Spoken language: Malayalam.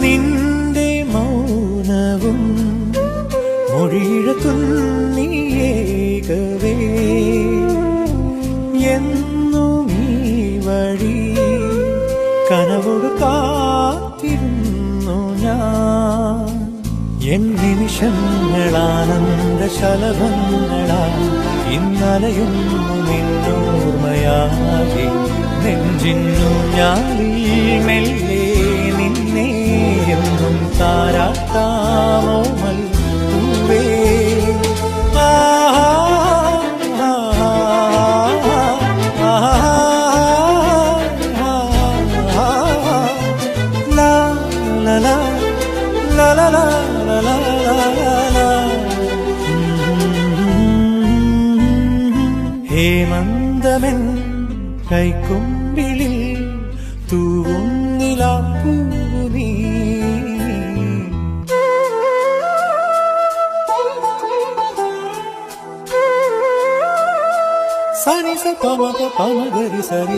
നിന്റെ മൗനവും മൊഴിഴത്തുള്ളിയേകവേ എന്നും ഈ വഴി കനവോട് കാത്തിരുന്നു ഞാൻ. എൻ നിമിഷങ്ങളാനന്ദ ശലഭങ്ങളാ ഇന്നലയൊന്നു നിന്നോർമ്മയാകെ നെഞ്ചിന്നു ഞാളിൽ മെല്ലെ നിന്നെ എന്നും താരാട്ടാമോമൽ പൂവേ. ഹേമന്തമെൻ കൈക്കൊമ്പിളിൽ തൂവുന്നിലാപ്പൂ നീ. സനി സ പമ പമ ഗരി സരി